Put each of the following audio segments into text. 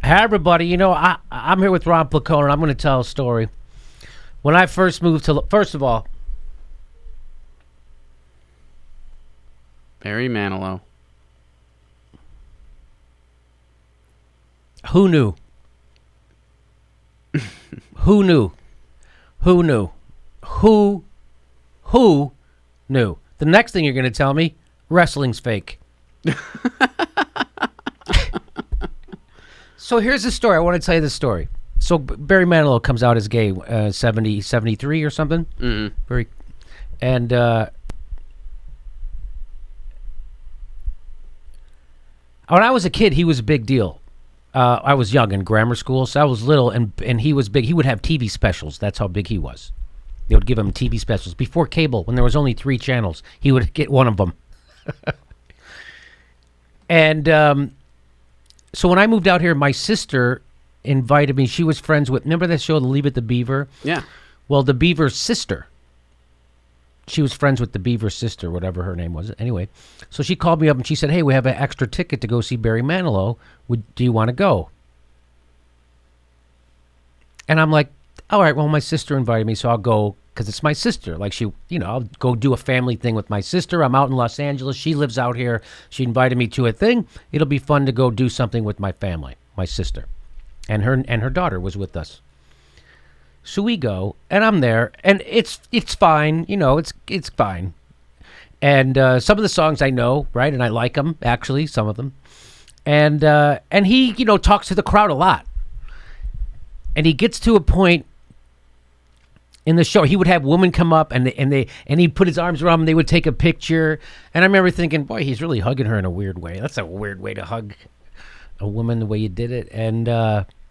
Hey, everybody. I'm here with Ron Placone, and I'm going to tell a story. When I first moved to... First of all... Barry Manilow. Who knew? Who knew? Who knew? Who knew? The next thing you're going to tell me, wrestling's fake. So here's the story. I want to tell you the story. So Barry Manilow comes out as gay, 73 or something. Mm-hmm. And when I was a kid, he was a big deal. I was young in grammar school, so I was little, and he was big. He would have TV specials. That's how big he was. They would give him TV specials. Before cable, when there was only 3 channels, he would get one of them. And so when I moved out here, my sister invited me. She was friends with, remember that show, Leave It to Beaver? Yeah. Well, the Beaver's sister. She was friends with the Beaver's sister, whatever her name was. Anyway, so she called me up and she said, hey, we have an extra ticket to go see Barry Manilow. Do you want to go? And I'm like, all right, well, my sister invited me, so I'll go because it's my sister. Like I'll go do a family thing with my sister. I'm out in Los Angeles. She lives out here. She invited me to a thing. It'll be fun to go do something with my family, my sister. And her daughter was with us. So we go, and I'm there, and it's fine. It's fine. And some of the songs I know, right, and I like them, actually, some of them. And he, talks to the crowd a lot. And he gets to a point in the show, he would have women come up and he'd put his arms around them. They would take a picture, and I remember thinking, boy, he's really hugging her in a weird way. That's a weird way to hug a woman, the way you did it, and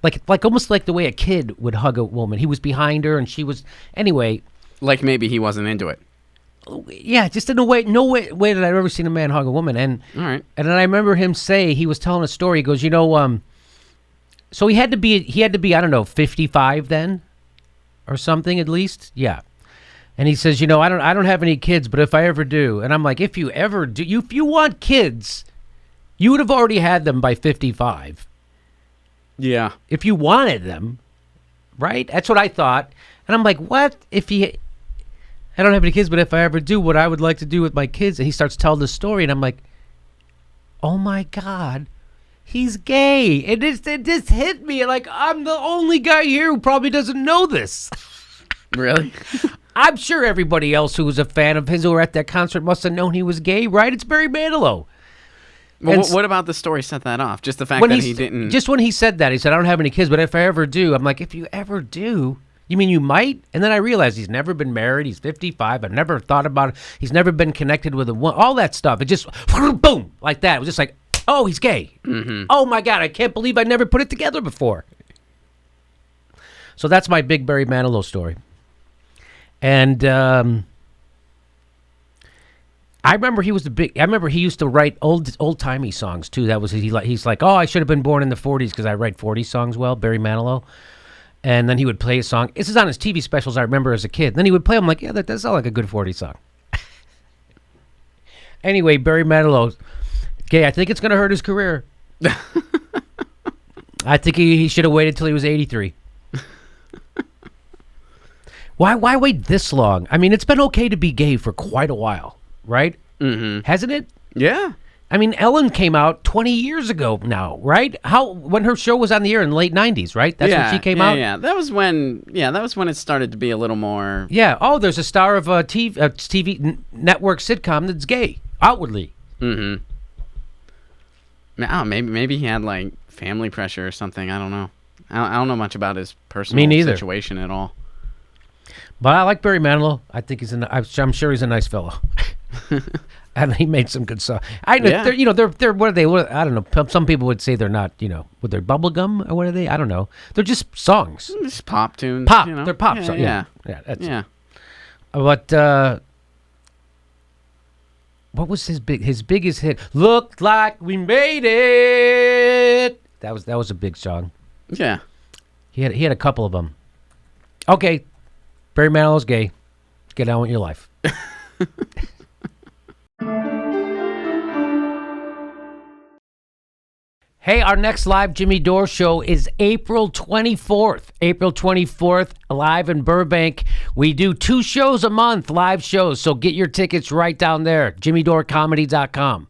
like almost like the way a kid would hug a woman. He was behind her, and she was anyway. Like maybe he wasn't into it. Yeah, just in a way, no way that I've ever seen a man hug a woman. And all right, and then I remember him say, he was telling a story. He goes, so he had to be I don't know 55 then. Or something at least, yeah. And he says, I don't have any kids, but if I ever do, and I'm like, if you ever do, if you want kids, you would have already had them by 55. Yeah. If you wanted them, right? That's what I thought. And I'm like, what? I don't have any kids, but if I ever do, what I would like to do with my kids, and he starts telling the story, and I'm like, oh my God. He's gay. It just hit me like I'm the only guy here who probably doesn't know this. Really? I'm sure everybody else who was a fan of his who were at that concert must have known he was gay, right? It's Barry Manilow. Well, what about the story set that off? Just the fact that he didn't... Just when he said that, he said, I don't have any kids, but if I ever do, I'm like, if you ever do, you mean you might? And then I realized he's never been married. He's 55. I've never thought about it. He's never been connected with a woman. All that stuff. It just, boom, like that. It was just like, oh, he's gay. Mm-hmm. Oh, my God. I can't believe I never put it together before. So that's my big Barry Manilow story. And I remember he used to write old-timey songs, too. That was he's like, oh, I should have been born in the 40s because I write 40s songs well, Barry Manilow. And then he would play a song. This is on his TV specials I remember as a kid. And then he would play them like, yeah, that does sound like a good 40s song. Anyway, Barry Manilow... gay. I think it's going to hurt his career. I think he should have waited till he was 83. Why wait this long? I mean, it's been okay to be gay for quite a while, right? Mm-hmm. Hasn't it? Yeah. I mean, Ellen came out 20 years ago now, right? When her show was on the air in the late 90s, right? That's when she came out? Yeah, that was when it started to be a little more... Yeah. Oh, there's a star of a TV network sitcom that's gay, outwardly. Mm-hmm. Maybe he had like family pressure or something. I don't know. I don't know much about his personal situation at all. But I like Barry Manilow. I think I'm sure he's a nice fellow. And he made some good songs. They're what are they? I don't know. Some people would say they're not. With their bubble gum or what are they? I don't know. They're just songs. Just pop tunes. Pop. They're pop songs. Yeah. Yeah. But what was his biggest hit? Looked like we made it. That was a big song. Yeah. He had a couple of them. Okay, Barry Manilow's gay. Get on with your life. Hey, our next live Jimmy Dore show is April 24th. April 24th, live in Burbank. We do 2 shows a month, live shows. So get your tickets right down there, jimmydorecomedy.com.